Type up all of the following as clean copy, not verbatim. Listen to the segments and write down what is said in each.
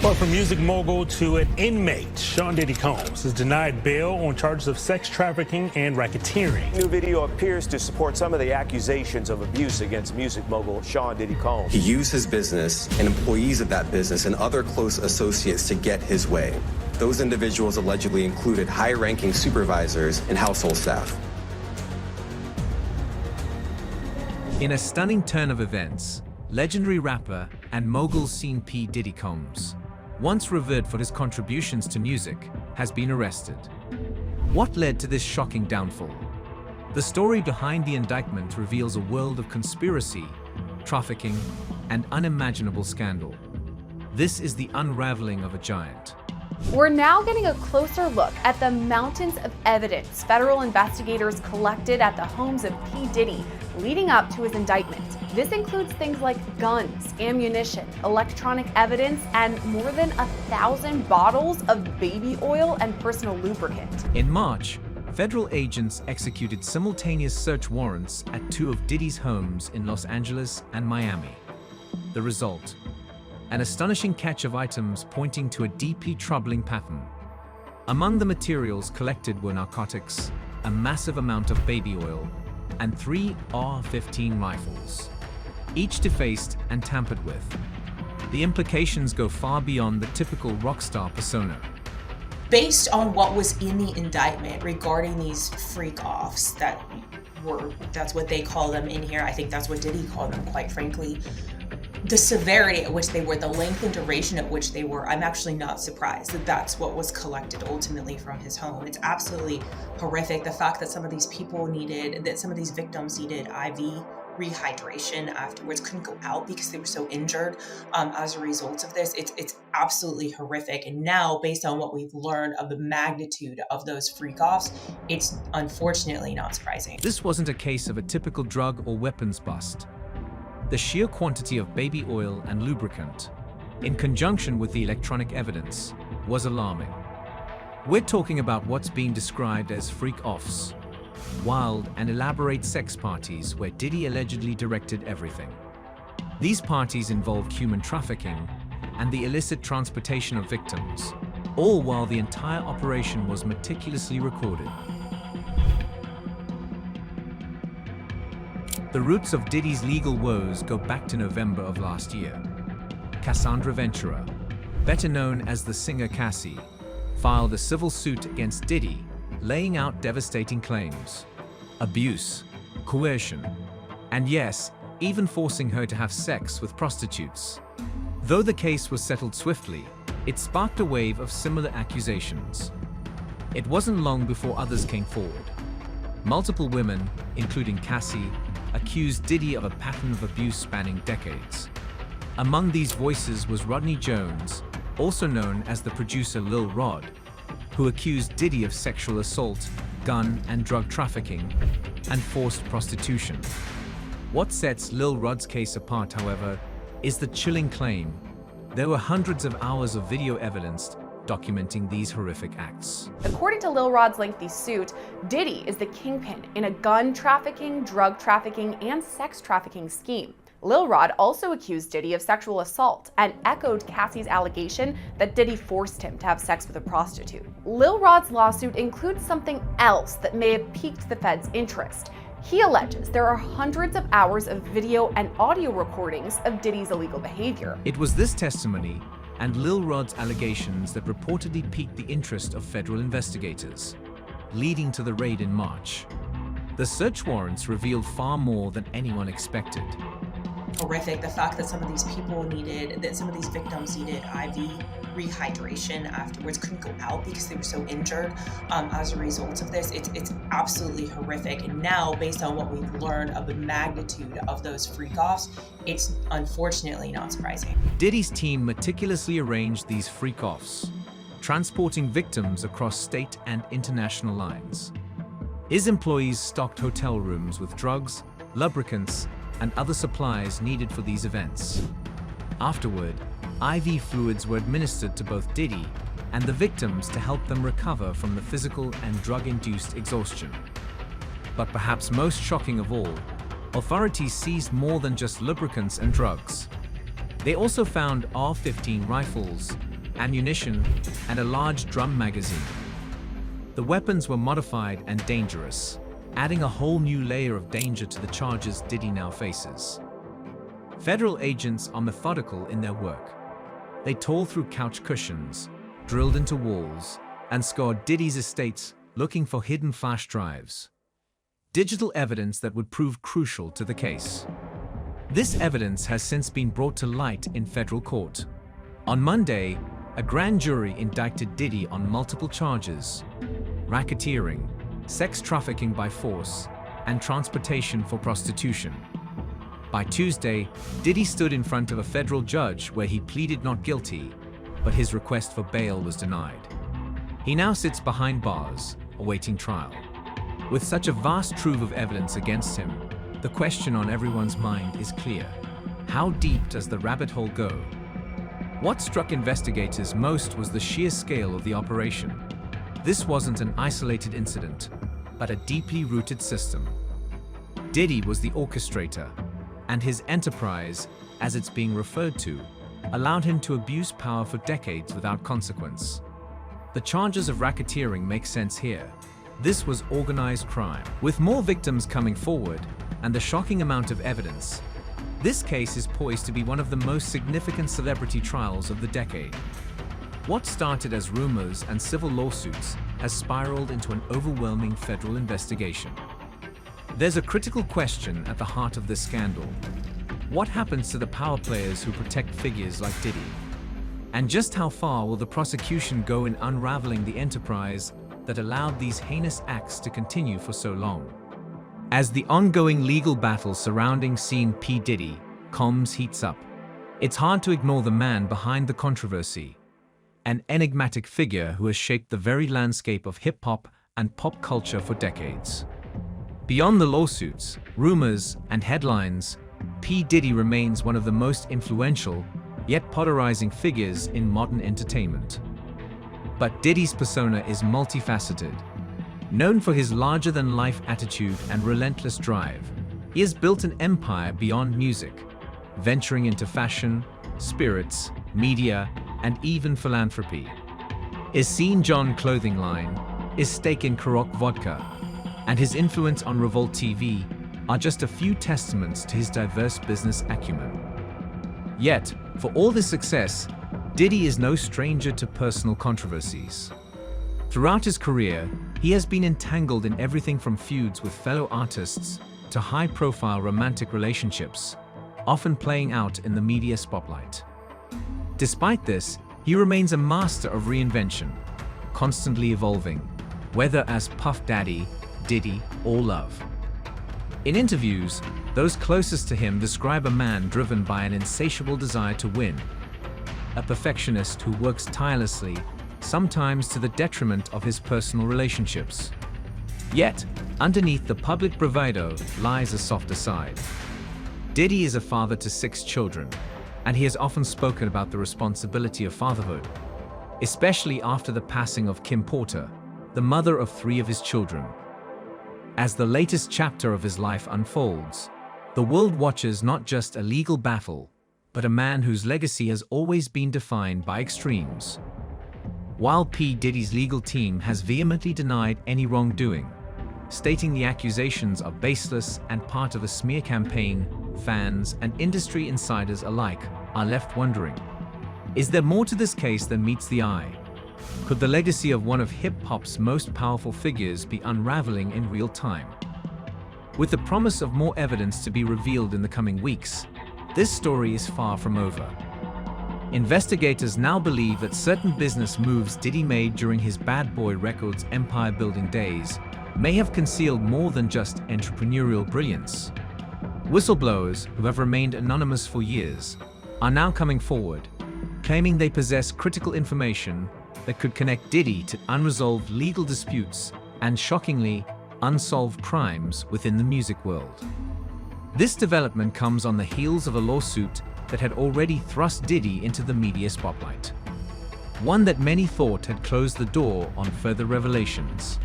Well, from music mogul to an inmate, Sean Diddy Combs is denied bail on charges of sex trafficking and racketeering. New video appears to support some of the accusations of abuse against music mogul Sean Diddy Combs. He used his business and employees of that business and other close associates to get his way. Those individuals allegedly included high-ranking supervisors and household staff. In a stunning turn of events, legendary rapper and mogul scene P. Diddy Combs, once revered for his contributions to music, has been arrested. What led to this shocking downfall? The story behind the indictment reveals a world of conspiracy, trafficking, and unimaginable scandal. This is the unraveling of a giant. We're now getting a closer look at the mountains of evidence federal investigators collected at the homes of P. Diddy leading up to his indictment. This includes things like guns, ammunition, electronic evidence, and more than 1,000 bottles of baby oil and personal lubricant. In March, federal agents executed simultaneous search warrants at two of Diddy's homes in Los Angeles and Miami. The result: an astonishing catch of items pointing to a deeply troubling pattern. Among the materials collected were narcotics, a massive amount of baby oil, and 3 AR-15 rifles, each defaced and tampered with. The implications go far beyond the typical rock star persona. Based on what was in the indictment regarding these freak-offs that's what they call them in here, I think that's what Diddy called them, quite frankly, the severity at which they were, the length and duration at which they were, I'm actually not surprised that that's what was collected ultimately from his home. It's absolutely horrific. The fact that some of these victims needed IV rehydration afterwards, couldn't go out because they were so injured as a result of this. It's absolutely horrific. And now, based on what we've learned of the magnitude of those freak-offs, it's unfortunately not surprising. This wasn't a case of a typical drug or weapons bust. The sheer quantity of baby oil and lubricant, in conjunction with the electronic evidence, was alarming. We're talking about what's being described as freak-offs, wild and elaborate sex parties where Diddy allegedly directed everything. These parties involved human trafficking and the illicit transportation of victims, all while the entire operation was meticulously recorded. The roots of Diddy's legal woes go back to November of last year. Cassandra Ventura, better known as the singer Cassie, filed a civil suit against Diddy, laying out devastating claims: abuse, coercion, and yes, even forcing her to have sex with prostitutes. Though the case was settled swiftly, it sparked a wave of similar accusations. It wasn't long before others came forward. Multiple women, including Cassie, accused Diddy of a pattern of abuse spanning decades. Among these voices was Rodney Jones, also known as the producer Lil Rod, who accused Diddy of sexual assault, gun and drug trafficking, and forced prostitution. What sets Lil Rod's case apart, however, is the chilling claim there were hundreds of hours of video evidence documenting these horrific acts. According to Lil Rod's lengthy suit, Diddy is the kingpin in a gun trafficking, drug trafficking, and sex trafficking scheme. Lil Rod also accused Diddy of sexual assault and echoed Cassie's allegation that Diddy forced him to have sex with a prostitute. Lil Rod's lawsuit includes something else that may have piqued the Fed's interest. He alleges there are hundreds of hours of video and audio recordings of Diddy's illegal behavior. It was this testimony and Lil Rod's allegations that reportedly piqued the interest of federal investigators, leading to the raid in March. The search warrants revealed far more than anyone expected. Horrific. The fact that some of these victims needed IV rehydration afterwards, couldn't go out because they were so injured as a result of this. It's absolutely horrific. And now, based on what we've learned of the magnitude of those freak-offs, it's unfortunately not surprising. Diddy's team meticulously arranged these freak-offs, transporting victims across state and international lines. His employees stocked hotel rooms with drugs, lubricants, and other supplies needed for these events. Afterward, IV fluids were administered to both Diddy and the victims to help them recover from the physical and drug-induced exhaustion. But perhaps most shocking of all, authorities seized more than just lubricants and drugs. They also found AR-15 rifles, ammunition, and a large drum magazine. The weapons were modified and dangerous, adding a whole new layer of danger to the charges Diddy now faces. Federal agents are methodical in their work. They tore through couch cushions, drilled into walls, and scoured Diddy's estates looking for hidden flash drives. Digital evidence that would prove crucial to the case. This evidence has since been brought to light in federal court. On Monday, a grand jury indicted Diddy on multiple charges: racketeering, sex trafficking by force, and transportation for prostitution. By Tuesday, Diddy stood in front of a federal judge where he pleaded not guilty, but his request for bail was denied. He now sits behind bars, awaiting trial. With such a vast trove of evidence against him, the question on everyone's mind is clear. How deep does the rabbit hole go? What struck investigators most was the sheer scale of the operation. This wasn't an isolated incident, but a deeply rooted system. Diddy was the orchestrator, and his enterprise, as it's being referred to, allowed him to abuse power for decades without consequence. The charges of racketeering make sense here. This was organized crime. With more victims coming forward and the shocking amount of evidence, this case is poised to be one of the most significant celebrity trials of the decade. What started as rumors and civil lawsuits has spiraled into an overwhelming federal investigation. There's a critical question at the heart of this scandal. What happens to the power players who protect figures like Diddy? And just how far will the prosecution go in unraveling the enterprise that allowed these heinous acts to continue for so long? As the ongoing legal battle surrounding Sean P. Diddy comms heats up, it's hard to ignore the man behind the controversy, an enigmatic figure who has shaped the very landscape of hip-hop and pop culture for decades. Beyond the lawsuits, rumors, and headlines, P. Diddy remains one of the most influential, yet polarizing figures in modern entertainment. But Diddy's persona is multifaceted. Known for his larger-than-life attitude and relentless drive, he has built an empire beyond music, venturing into fashion, spirits, media, and even philanthropy. His Sean John clothing line, his stake in Ciroc vodka, and his influence on Revolt TV are just a few testaments to his diverse business acumen. Yet, for all this success, Diddy is no stranger to personal controversies. Throughout his career, he has been entangled in everything from feuds with fellow artists to high-profile romantic relationships, often playing out in the media spotlight. Despite this, he remains a master of reinvention, constantly evolving, whether as Puff Daddy, Diddy, or Love. In interviews, those closest to him describe a man driven by an insatiable desire to win, a perfectionist who works tirelessly, sometimes to the detriment of his personal relationships. Yet, underneath the public bravado lies a softer side. Diddy is a father to 6 children, and he has often spoken about the responsibility of fatherhood, especially after the passing of Kim Porter, the mother of 3 of his children. As the latest chapter of his life unfolds, the world watches not just a legal battle, but a man whose legacy has always been defined by extremes. While P. Diddy's legal team has vehemently denied any wrongdoing, stating the accusations are baseless and part of a smear campaign, fans and industry insiders alike are left wondering, is there more to this case than meets the eye? Could the legacy of one of hip-hop's most powerful figures be unraveling in real time? With the promise of more evidence to be revealed in the coming weeks, this story is far from over. Investigators now believe that certain business moves Diddy made during his Bad Boy Records empire-building days may have concealed more than just entrepreneurial brilliance. Whistleblowers, who have remained anonymous for years, are now coming forward, claiming they possess critical information that could connect Diddy to unresolved legal disputes and, shockingly, unsolved crimes within the music world. This development comes on the heels of a lawsuit that had already thrust Diddy into the media spotlight, one that many thought had closed the door on further revelations.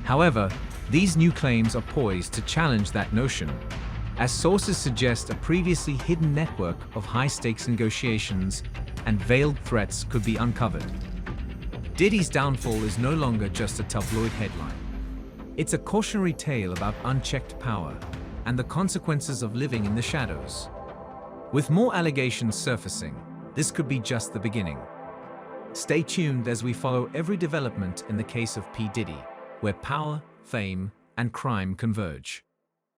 However, these new claims are poised to challenge that notion, as sources suggest a previously hidden network of high-stakes negotiations and veiled threats could be uncovered. Diddy's downfall is no longer just a tabloid headline. It's a cautionary tale about unchecked power and the consequences of living in the shadows. With more allegations surfacing, this could be just the beginning. Stay tuned as we follow every development in the case of P. Diddy, where power, fame, and crime converge.